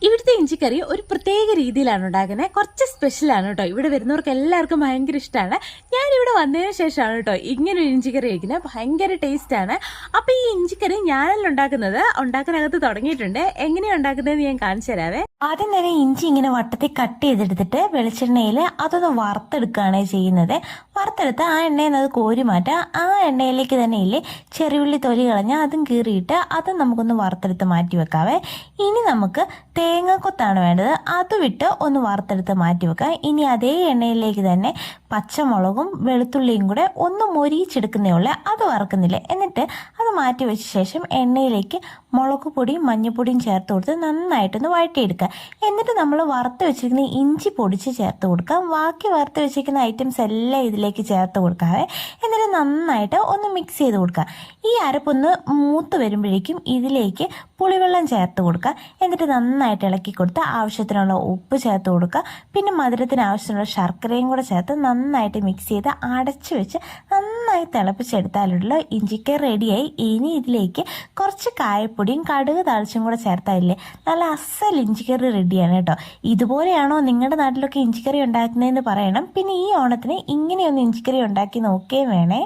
ഇവിടുത്തെ ഇഞ്ചിക്കറി ഒരു പ്രത്യേക രീതിയിലാണ് ഉണ്ടാക്കുന്നത്. കുറച്ച് സ്പെഷ്യലാണ് കേട്ടോ. ഇവിടെ വരുന്നവർക്ക് എല്ലാവർക്കും ഭയങ്കര ഇഷ്ടമാണ്. ഞാനിവിടെ വന്നതിന് ശേഷമാണ് കേട്ടോ ഇങ്ങനെ ഒരു ഇഞ്ചിക്കറി കഴിക്കുന്നത്. ഭയങ്കര ടേസ്റ്റാണ്. അപ്പോൾ ഈ ഇഞ്ചിക്കറി ഞാനല്ല ഉണ്ടാക്കാനകത്ത് തുടങ്ങിയിട്ടുണ്ട്. എങ്ങനെയാണ് ഉണ്ടാക്കുന്നതെന്ന് ഞാൻ കാണിച്ചു തരാവേ. ആദ്യം തന്നെ ഇഞ്ചി ഇങ്ങനെ വട്ടത്തിൽ കട്ട് ചെയ്തെടുത്തിട്ട് വെളിച്ചെണ്ണയിൽ അതൊന്ന് വറുത്തെടുക്കുകയാണ് ചെയ്യുന്നത്. വറുത്തെടുത്ത് ആ എണ്ണയിൽ നിന്ന് അത് കോരി മാറ്റുക. ആ എണ്ണയിലേക്ക് തന്നെ ഇല്ലേ ചെറിയുള്ളി തൊലി കളഞ്ഞാൽ അതും കീറിയിട്ട് അതും നമുക്കൊന്ന് വറുത്തെടുത്ത് മാറ്റി വെക്കാവേ. ഇനി നമുക്ക് തേങ്ങാക്കൊത്താണ് വേണ്ടത്. അത് വിട്ട് ഒന്ന് വറുത്തെടുത്ത് മാറ്റി വെക്കാം. ഇനി അതേ എണ്ണയിലേക്ക് തന്നെ പച്ചമുളകും വെളുത്തുള്ളിയും കൂടെ ഒന്ന് മൊരിയിച്ചെടുക്കുന്നേ ഉള്ളൂ, അത് വറുക്കുന്നില്ല. എന്നിട്ട് അത് മാറ്റി വെച്ച ശേഷം എണ്ണയിലേക്ക് മുളക് പൊടിയും മഞ്ഞൾപ്പൊടിയും ചേർത്ത് കൊടുത്ത് നന്നായിട്ടൊന്ന് വഴറ്റിയെടുക്കുക. എന്നിട്ട് നമ്മൾ വറുത്ത് വെച്ചിരിക്കുന്ന ഇഞ്ചി പൊടിച്ച് ചേർത്ത് കൊടുക്കാം. ബാക്കി വറുത്ത് വെച്ചിരിക്കുന്ന ഐറ്റംസ് എല്ലാം ഇതിലേക്ക് ചേർത്ത് കൊടുക്കാവേ. എന്നിട്ട് നന്നായിട്ട് ഒന്ന് മിക്സ് ചെയ്ത് കൊടുക്കുക. ഈ അരപ്പൊന്ന് മൂത്ത് വരുമ്പോഴേക്കും ഇതിലേക്ക് പുളിവെള്ളം ചേർത്ത് കൊടുക്കുക. എന്നിട്ട് നന്നായിട്ട് ഇളക്കി കൊടുത്ത് ആവശ്യത്തിനുള്ള ഉപ്പ് ചേർത്ത് കൊടുക്കുക. പിന്നെ മധുരത്തിന് ആവശ്യത്തിനുള്ള ശർക്കരയും കൂടെ ചേർത്ത് നന്നായിട്ട് മിക്സ് ചെയ്ത് അടച്ചു വെച്ച് നന്നായി തിളപ്പിച്ചെടുത്താലുള്ള ഇഞ്ചിക്കറി റെഡിയായി. ഇനി ഇതിലേക്ക് കുറച്ച് കായപ്പൊടിയും കടുക് താളിച്ചും കൂടെ ചേർത്താലില്ലേ നല്ല അസൽ ഇഞ്ചിക്കറി റെഡിയാണ് കേട്ടോ. ഇതുപോലെയാണോ നിങ്ങളുടെ നാട്ടിലൊക്കെ ഇഞ്ചിക്കറി ഉണ്ടാക്കുന്നതെന്ന് പറയണം. പിന്നെ ഈ ഓണത്തിന് ഇങ്ങനെയൊന്ന് ഇഞ്ചിക്കറി ഉണ്ടാക്കി നോക്കുകയും വേണേ.